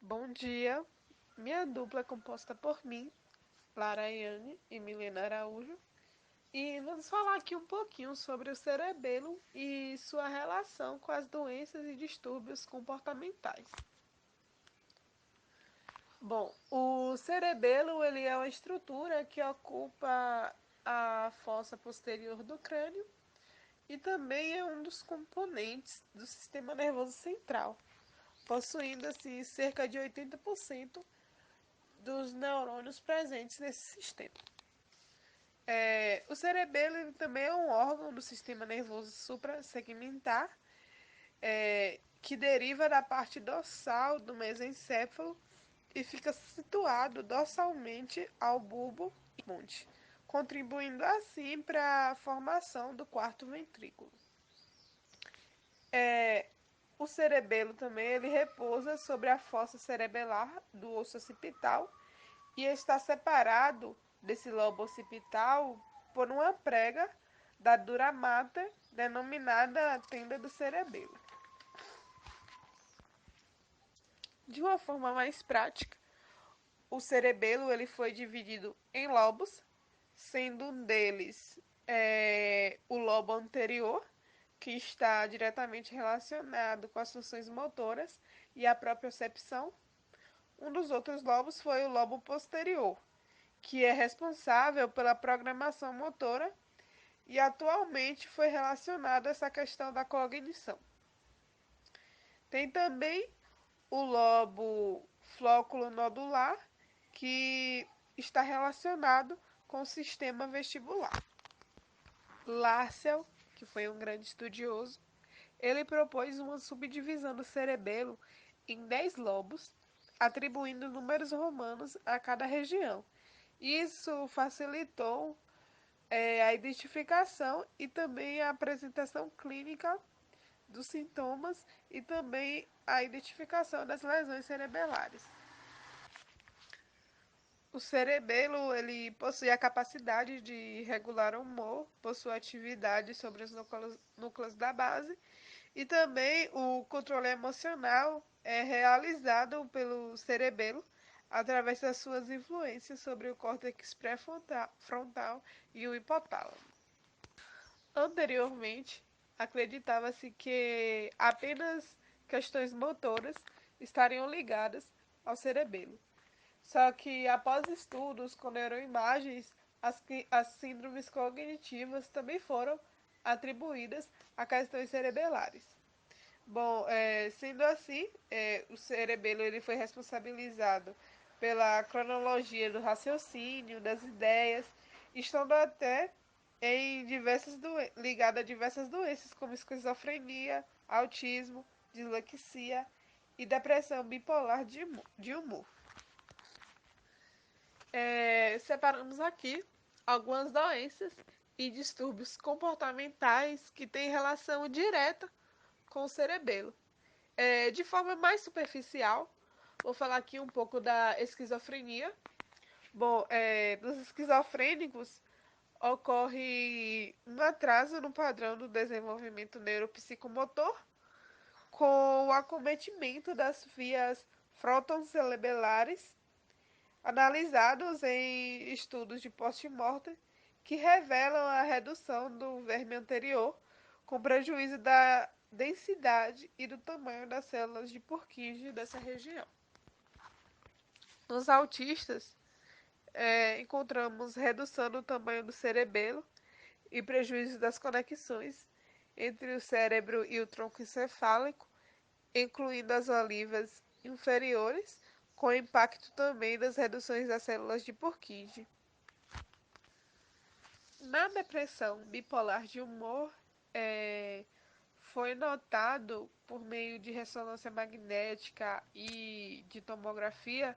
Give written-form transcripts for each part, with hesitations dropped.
Bom dia, minha dupla é composta por mim, Lara Yane e Milena Araújo, e vamos falar aqui um pouquinho sobre o cerebelo e sua relação com as doenças e distúrbios comportamentais. Bom, o cerebelo ele é uma estrutura que ocupa a fossa posterior do crânio e também é um dos componentes do sistema nervoso central, possuindo assim cerca de 80% dos neurônios presentes nesse sistema. O cerebelo ele também é um órgão do sistema nervoso suprassegmentar, que deriva da parte dorsal do mesencéfalo e fica situado dorsalmente ao bulbo e ponte, contribuindo assim para a formação do quarto ventrículo. O cerebelo também ele repousa sobre a fossa cerebelar do osso occipital e está separado desse lobo occipital por uma prega da dura mater, denominada tenda do cerebelo. De uma forma mais prática, o cerebelo ele foi dividido em lobos, sendo um deles o lobo anterior, que está diretamente relacionado com as funções motoras e a propriocepção. Um dos outros lobos foi o lobo posterior, que é responsável pela programação motora e atualmente foi relacionado a essa questão da cognição. Tem também o lobo flóculo nodular, que está relacionado com o sistema vestibular. Larsell, que foi um grande estudioso, ele propôs uma subdivisão do cerebelo em 10 lobos, atribuindo números romanos a cada região. Isso facilitou a identificação e também a apresentação clínica dos sintomas e também a identificação das lesões cerebelares. O cerebelo ele possui a capacidade de regular o humor, possui atividade sobre os núcleos da base e também o controle emocional é realizado pelo cerebelo através das suas influências sobre o córtex pré-frontal e o hipotálamo. Anteriormente, acreditava-se que apenas questões motoras estariam ligadas ao cerebelo. Só que, após estudos com neuroimagens, as síndromes cognitivas também foram atribuídas a questões cerebelares. Bom, sendo assim, o cerebelo ele foi responsabilizado pela cronologia do raciocínio, das ideias, estando até ligado a diversas doenças como esquizofrenia, autismo, dislexia e depressão bipolar de humor. Separamos aqui algumas doenças e distúrbios comportamentais que têm relação direta com o cerebelo. De forma mais superficial, vou falar aqui um pouco da esquizofrenia. Bom, nos esquizofrênicos ocorre um atraso no padrão do desenvolvimento neuropsicomotor com o acometimento das vias frontocerebelares analisados em estudos de post-mortem que revelam a redução do verme anterior com prejuízo da densidade e do tamanho das células de Purkinje dessa região. Nos autistas, encontramos redução do tamanho do cerebelo e prejuízo das conexões entre o cérebro e o tronco encefálico, incluindo as olivas inferiores, com impacto também das reduções das células de Purkinje. Na depressão bipolar de humor, foi notado por meio de ressonância magnética e de tomografia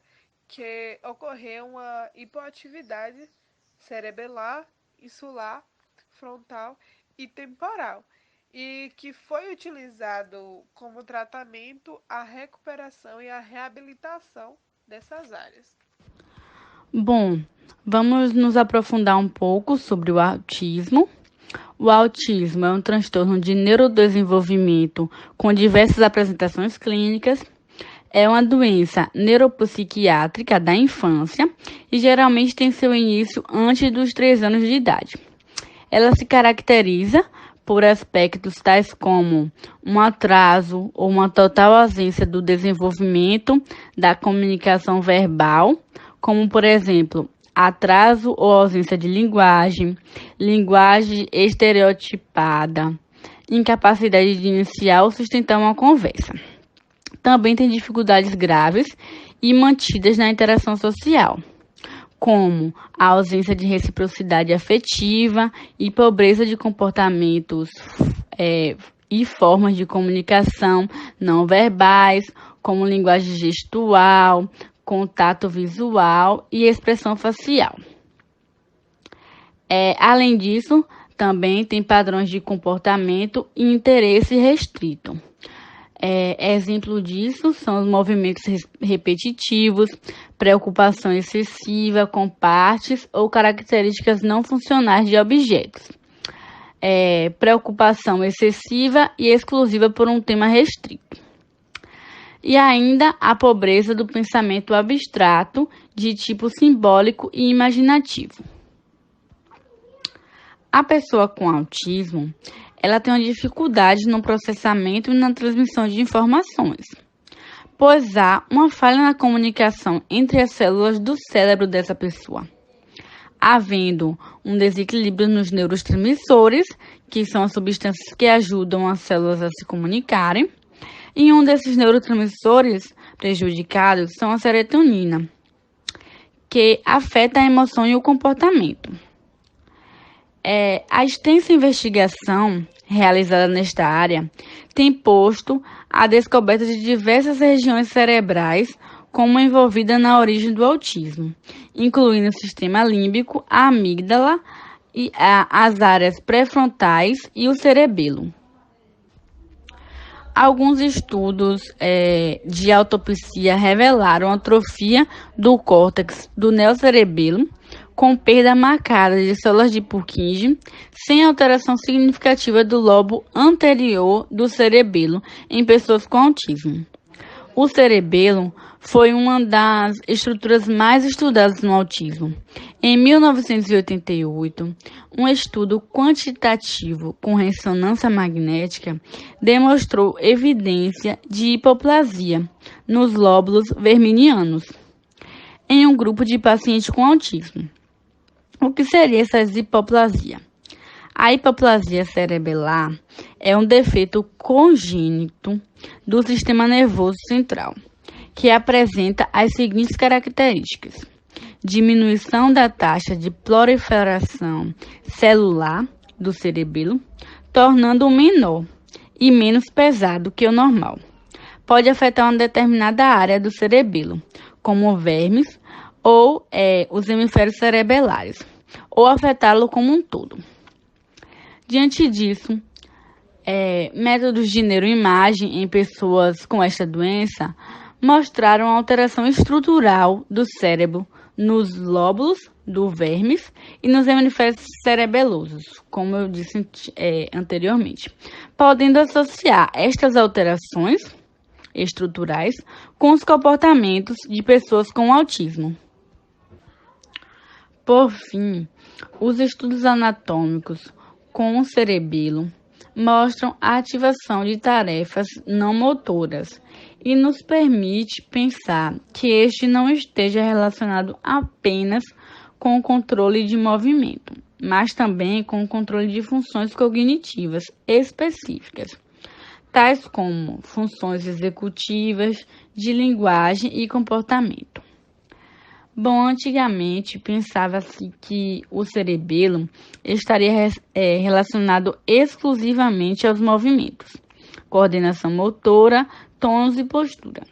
que ocorreu uma hipoatividade cerebelar, insular, frontal e temporal, e que foi utilizado como tratamento a recuperação e a reabilitação dessas áreas. Bom, vamos nos aprofundar um pouco sobre o autismo. O autismo é um transtorno de neurodesenvolvimento com diversas apresentações clínicas. É uma doença neuropsiquiátrica da infância e geralmente tem seu início antes dos 3 anos de idade. Ela se caracteriza por aspectos tais como um atraso ou uma total ausência do desenvolvimento da comunicação verbal, como, por exemplo, atraso ou ausência de linguagem, linguagem estereotipada, incapacidade de iniciar ou sustentar uma conversa. Também tem dificuldades graves e mantidas na interação social, como a ausência de reciprocidade afetiva e pobreza de comportamentos e formas de comunicação não verbais, como linguagem gestual, contato visual e expressão facial. Além disso, também tem padrões de comportamento e interesse restrito. Exemplo disso são os movimentos repetitivos, preocupação excessiva com partes ou características não funcionais de objetos, preocupação excessiva e exclusiva por um tema restrito. E ainda a pobreza do pensamento abstrato de tipo simbólico e imaginativo. A pessoa com autismo, ela tem uma dificuldade no processamento e na transmissão de informações, pois há uma falha na comunicação entre as células do cérebro dessa pessoa, havendo um desequilíbrio nos neurotransmissores, que são as substâncias que ajudam as células a se comunicarem, e um desses neurotransmissores prejudicados são a serotonina, que afeta a emoção e o comportamento. A extensa investigação realizada nesta área tem posto a descoberta de diversas regiões cerebrais como envolvida na origem do autismo, incluindo o sistema límbico, a amígdala, e as áreas pré-frontais e o cerebelo. Alguns estudos de autopsia revelaram atrofia do córtex do neocerebelo, com perda marcada de células de Purkinje, sem alteração significativa do lobo anterior do cerebelo em pessoas com autismo. O cerebelo foi uma das estruturas mais estudadas no autismo. Em 1988, um estudo quantitativo com ressonância magnética demonstrou evidência de hipoplasia nos lóbulos verminianos em um grupo de pacientes com autismo. O que seria essa hipoplasia? A hipoplasia cerebelar é um defeito congênito do sistema nervoso central, que apresenta as seguintes características: diminuição da taxa de proliferação celular do cerebelo, tornando-o menor e menos pesado que o normal. Pode afetar uma determinada área do cerebelo, como vermes ou os hemisférios cerebelares, ou afetá-lo como um todo. Diante disso, métodos de neuroimagem em pessoas com esta doença mostraram alteração estrutural do cérebro nos lóbulos do vermes e nos hemisférios cerebelosos, como eu disse anteriormente, podendo associar estas alterações estruturais com os comportamentos de pessoas com autismo. Por fim, os estudos anatômicos com o cerebelo mostram a ativação de tarefas não motoras e nos permite pensar que este não esteja relacionado apenas com o controle de movimento, mas também com o controle de funções cognitivas específicas, tais como funções executivas, de linguagem e comportamento. Bom, antigamente pensava-se que o cerebelo estaria relacionado exclusivamente aos movimentos, coordenação motora, tons e postura.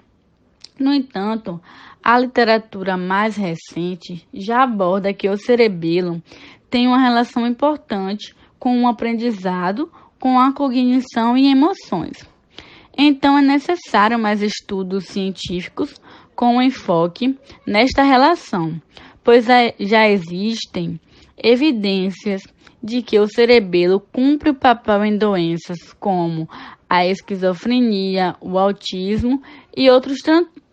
No entanto, a literatura mais recente já aborda que o cerebelo tem uma relação importante com o aprendizado, com a cognição e emoções. Então, é necessário mais estudos científicos com enfoque nesta relação, pois já existem evidências de que o cerebelo cumpre o papel em doenças como a esquizofrenia, o autismo e outros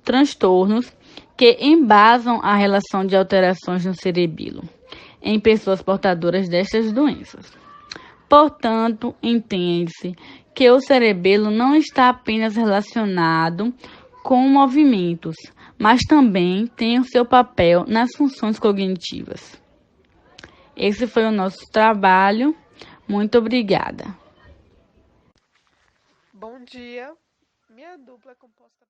transtornos que embasam a relação de alterações no cerebelo em pessoas portadoras destas doenças. Portanto, entende-se que o cerebelo não está apenas relacionado com movimentos, mas também tem o seu papel nas funções cognitivas. Esse foi o nosso trabalho. Muito obrigada. Bom dia. Minha dupla é composta